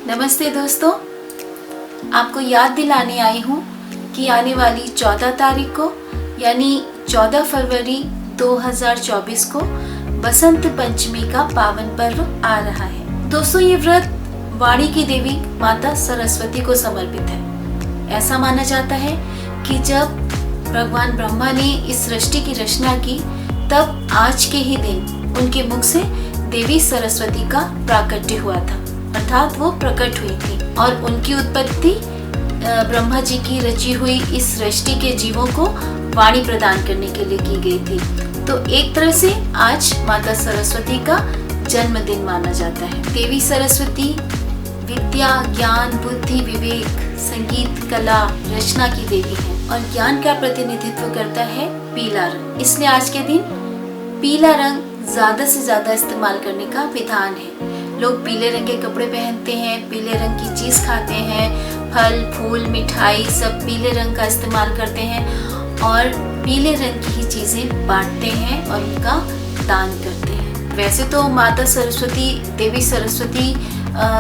नमस्ते दोस्तों, आपको याद दिलाने आई हूँ कि आने वाली 14 तारीख को यानी 14 फरवरी 2024 को बसंत पंचमी का पावन पर्व आ रहा है। दोस्तों, ये व्रत वाणी की देवी माता सरस्वती को समर्पित है। ऐसा माना जाता है कि जब भगवान ब्रह्मा ने इस सृष्टि की रचना की, तब आज के ही दिन उनके मुख से देवी सरस्वती का प्राकट्य हुआ था, अर्थात वो प्रकट हुई थी और उनकी उत्पत्ति ब्रह्मा जी की रची हुई इस सृष्टि के जीवों को वाणी प्रदान करने के लिए की गई थी। तो एक तरह से आज माता सरस्वती का जन्मदिन माना जाता है। देवी सरस्वती विद्या, ज्ञान, बुद्धि, विवेक, संगीत, कला, रचना की देवी है और ज्ञान का प्रतिनिधित्व करता है पीला रंग। इसलिए आज के दिन पीला रंग ज्यादा से ज्यादा इस्तेमाल करने का विधान है। लोग पीले रंग के कपड़े पहनते हैं, पीले रंग की चीज खाते हैं, फल, फूल, मिठाई सब पीले रंग का इस्तेमाल करते हैं और पीले रंग की ही चीजें बांटते हैं और उनका दान करते हैं। वैसे तो माता सरस्वती, देवी सरस्वती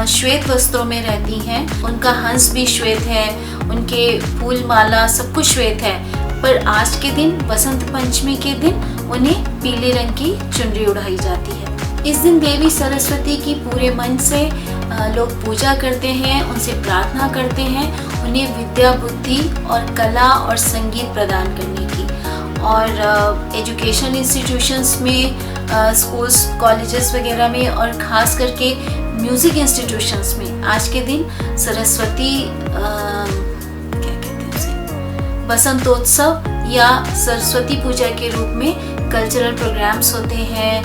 श्वेत वस्त्रों में रहती हैं, उनका हंस भी श्वेत है, उनके फूल माला सब कुछ श्वेत है, पर आज के दिन बसंत पंचमी के दिन उन्हें पीले रंग की चुनरी उड़ाई जाती है। इस दिन देवी सरस्वती की पूरे मन से लोग पूजा करते हैं, उनसे प्रार्थना करते हैं उन्हें विद्या, बुद्धि और कला और संगीत प्रदान करने की। और एजुकेशन इंस्टीट्यूशंस में, स्कूल्स, कॉलेजेस वगैरह में और ख़ास करके म्यूज़िक इंस्टीट्यूशंस में आज के दिन सरस्वती क्या कहते हैं उसे, बसंतोत्सव या सरस्वती पूजा के रूप में कल्चरल प्रोग्राम्स होते हैं।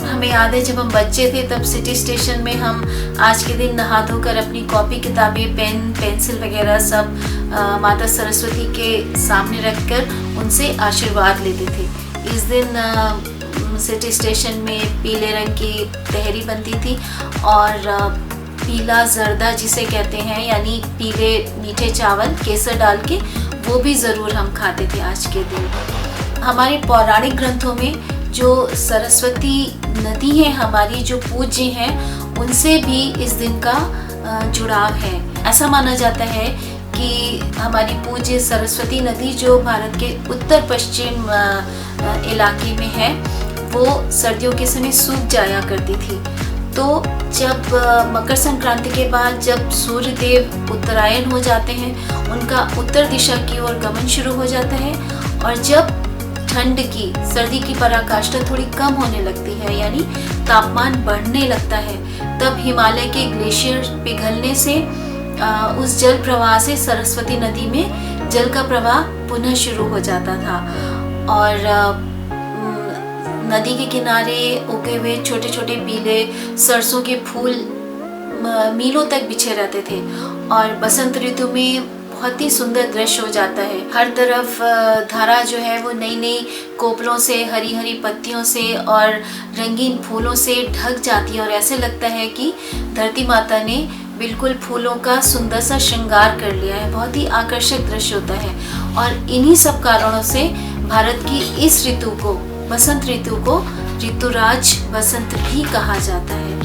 हमें याद है जब हम बच्चे थे तब सिटी स्टेशन में हम आज के दिन नहा धोकर अपनी कॉपी, किताबें, पेन, पेंसिल वगैरह सब माता सरस्वती के सामने रखकर उनसे आशीर्वाद लेते थे। इस दिन सिटी स्टेशन में पीले रंग की तहरी बनती थी और पीला जर्दा जिसे कहते हैं, यानी पीले मीठे चावल केसर डाल के, वो भी ज़रूर हम खाते थे आज के दिन। हमारे पौराणिक ग्रंथों में जो सरस्वती नदी है हमारी, जो पूज्य हैं, उनसे भी इस दिन का जुड़ाव है। ऐसा माना जाता है कि हमारी पूज्य सरस्वती नदी जो भारत के उत्तर पश्चिम इलाके में है, वो सर्दियों के समय सूख जाया करती थी। तो जब मकर संक्रांति के बाद जब सूर्य देव उत्तरायण हो जाते हैं, उनका उत्तर दिशा की ओर गमन शुरू हो जाता है और जब ठंड की, सर्दी की पराकाष्ठा थोड़ी कम होने लगती है, यानी तापमान बढ़ने लगता है, तब हिमालय के ग्लेशियर पिघलने से उस जल प्रवाह से सरस्वती नदी में जल का प्रवाह पुनः शुरू हो जाता था और नदी के किनारे उगे हुए छोटे छोटे पीले सरसों के फूल मीलों तक बिछे रहते थे और बसंत ऋतु में बहुत ही सुंदर दृश्य हो जाता है। हर तरफ धारा जो है वो नई नई कोपलों से, हरी हरी पत्तियों से और रंगीन फूलों से ढक जाती है और ऐसे लगता है कि धरती माता ने बिल्कुल फूलों का सुंदर सा श्रृंगार कर लिया है। बहुत ही आकर्षक दृश्य होता है और इन्हीं सब कारणों से भारत की इस ऋतु को, बसंत ऋतु को ऋतुराज बसंत भी कहा जाता है।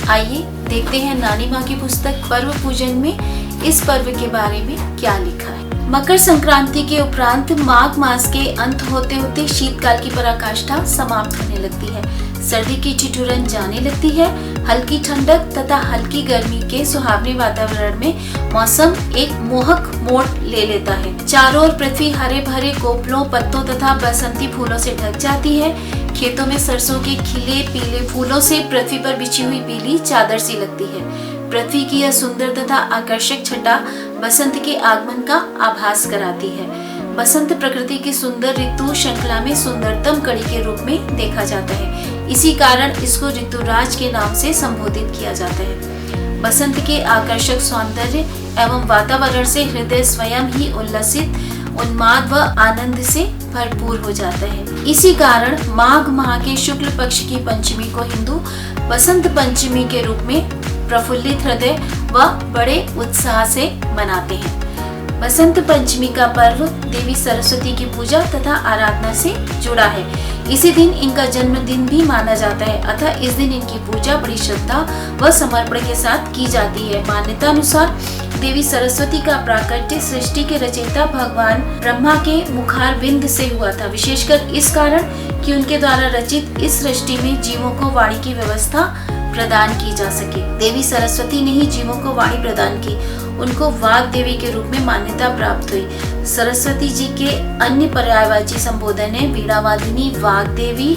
आइए देखते हैं नानी माँ की पुस्तक पर्व पूजन में इस पर्व के बारे में क्या लिखा है। मकर संक्रांति के उपरांत माघ मास के अंत होते होते शीतकाल की पराकाष्ठा समाप्त होने लगती है। सर्दी की ठिठुरन जाने लगती है। हल्की ठंडक तथा हल्की गर्मी के सुहावने वातावरण में मौसम एक मोहक मोड़ ले लेता है। चारों ओर पृथ्वी हरे भरे कोपलों, पत्तों तथा बसंती फूलों से ढक जाती है। खेतों में सरसों के खिले पीले फूलों से पृथ्वी पर बिछी हुई पीली चादर सी लगती है। पृथ्वी की यह सुंदर तथा आकर्षक छटा बसंत के आगमन का आभास कराती है। बसंत प्रकृति की सुंदर ऋतु श्रृंखला में सुंदरतम कड़ी के रूप में देखा जाता है। इसी कारण इसको ऋतुराज के नाम से संबोधित किया जाता है। बसंत के आकर्षक सौंदर्य एवं वातावरण से हृदय स्वयं ही उल्लसित, उन्माद व आनंद से भरपूर हो जाता है। इसी कारण माघ माह के शुक्ल पक्ष की पंचमी को हिंदू बसंत पंचमी के रूप में प्रफुल्लित हृदय व बड़े उत्साह से मनाते हैं। बसंत पंचमी का पर्व देवी सरस्वती की पूजा तथा आराधना से जुड़ा है। इसी दिन इनका जन्मदिन भी माना जाता है, अतः इस दिन इनकी पूजा बड़ी श्रद्धा व समर्पण के साथ की जाती है। मान्यता अनुसार देवी सरस्वती का प्राकट्य सृष्टि के रचयिता भगवान ब्रह्मा के मुखार बिंद से हुआ था, विशेषकर इस कारण कि उनके द्वारा रचित इस सृष्टि में जीवों को वाणी की व्यवस्था प्रदान की जा सके। देवी सरस्वती ने ही जीवों को वाणी प्रदान की, उनको वाग देवी के रूप में मान्यता प्राप्त हुई। सरस्वती जी के अन्य पर्यायवाची संबोधन है वीणावादिनी, वाग देवी,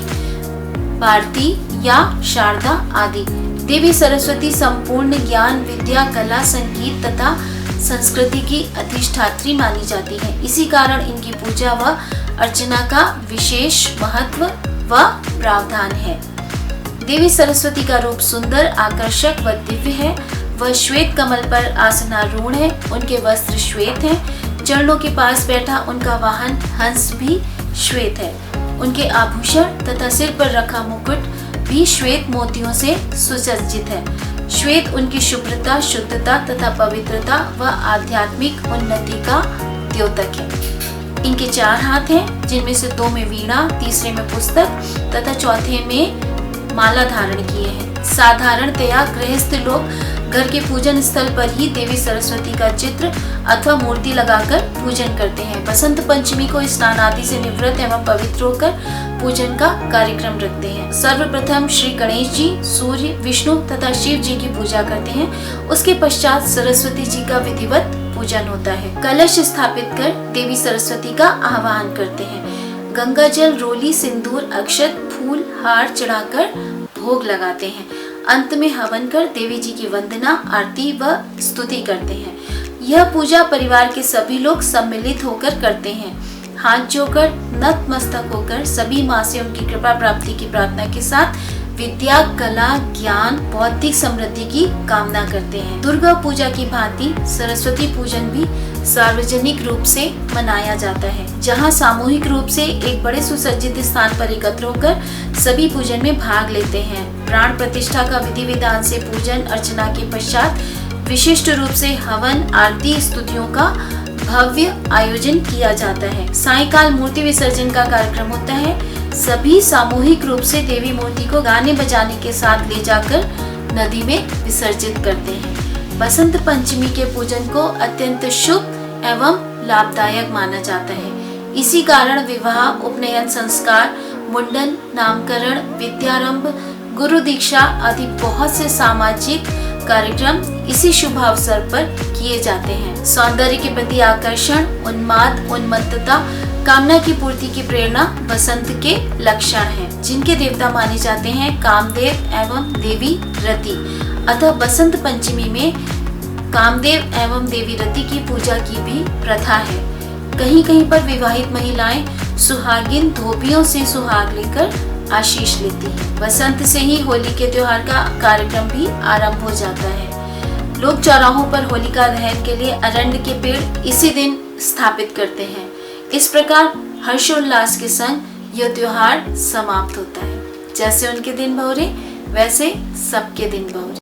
भारती या शारदा आदि। देवी सरस्वती संपूर्ण ज्ञान, विद्या, कला, संगीत तथा संस्कृति की अधिष्ठात्री मानी जाती है। इसी कारण इनकी पूजा व अर्चना का विशेष महत्व व प्रावधान है। देवी सरस्वती का रूप सुंदर, आकर्षक व दिव्य है। वह श्वेत कमल पर आसनारूढ़ है, उनके वस्त्र श्वेत हैं। चरणों के पास बैठा उनका वाहन हंस भी श्वेत है। उनके आभूषण तथा सिर पर रखा मुकुट भी श्वेत मोतियों से सुसज्जित है। श्वेत उनकी शुभ्रता, शुद्धता तथा पवित्रता व आध्यात्मिक उन्नति का द्योतक है। इनके 4 हाथ हैं, जिनमें से 2 में वीणा, तीसरे में पुस्तक तथा चौथे में माला धारण किए हैं। साधारणतया गृहस्थ लोग घर के पूजन स्थल पर ही देवी सरस्वती का चित्र अथवा मूर्ति लगाकर पूजन करते हैं। बसंत पंचमी को स्नान आदि से निवृत्त एवं पवित्र होकर पूजन का कार्यक्रम रखते हैं। सर्वप्रथम श्री गणेश जी, सूर्य, विष्णु तथा शिव जी की पूजा करते हैं। उसके पश्चात सरस्वती जी का विधिवत पूजन होता है। कलश स्थापित कर देवी सरस्वती का आह्वान करते हैं। गंगा जल, रोली, सिंदूर, अक्षत, फूल, हार चढ़ाकर भोग लगाते हैं। अंत में हवन कर देवी जी की वंदना, आरती व स्तुति करते हैं। यह पूजा परिवार के सभी लोग सम्मिलित होकर करते हैं। हाथ जोड़कर, नतमस्तक होकर सभी माँ से उनकी कृपा प्राप्ति की प्रार्थना के साथ विद्या, कला, ज्ञान, बौद्धिक समृद्धि की कामना करते हैं। दुर्गा पूजा की भांति सरस्वती पूजन भी सार्वजनिक रूप से मनाया जाता है, जहां सामूहिक रूप से एक बड़े सुसज्जित स्थान पर एकत्र होकर सभी पूजन में भाग लेते हैं। प्राण प्रतिष्ठा का विधि विधान से पूजन अर्चना के पश्चात विशिष्ट रूप से हवन, आरती, स्तुतियों का भव्य आयोजन किया जाता है। सायंकाल मूर्ति विसर्जन का कार्यक्रम होता है। सभी सामूहिक रूप से देवी मूर्ति को गाने बजाने के साथ ले जाकर नदी में विसर्जित करते हैं। बसंत पंचमी के पूजन को अत्यंत शुभ एवं लाभदायक माना जाता है। इसी कारण विवाह, उपनयन संस्कार, मुंडन, नामकरण, विद्यारंभ, गुरु दीक्षा आदि बहुत से सामाजिक कार्यक्रम इसी शुभ अवसर पर किए जाते हैं। सौंदर्य के प्रति आकर्षण, उन्माद, उन्मत्तता, कामना की पूर्ति की प्रेरणा बसंत के लक्षण हैं, जिनके देवता माने जाते हैं कामदेव एवं देवी रति। अतः बसंत पंचमी में कामदेव एवं देवी रति की पूजा की भी प्रथा है। कहीं कहीं पर विवाहित महिलाएं सुहागिन धोबियों से सुहाग लेकर आशीष लेती है। बसंत से ही होली के त्योहार का कार्यक्रम भी आरंभ हो जाता है। लोग चौराहों पर होलिका दहन के लिए अरंड के पेड़ इसी दिन स्थापित करते हैं। इस प्रकार हर्षोल्लास के संग यह त्योहार समाप्त होता है। जैसे उनके दिन बहुरे, वैसे सबके दिन बहुरे।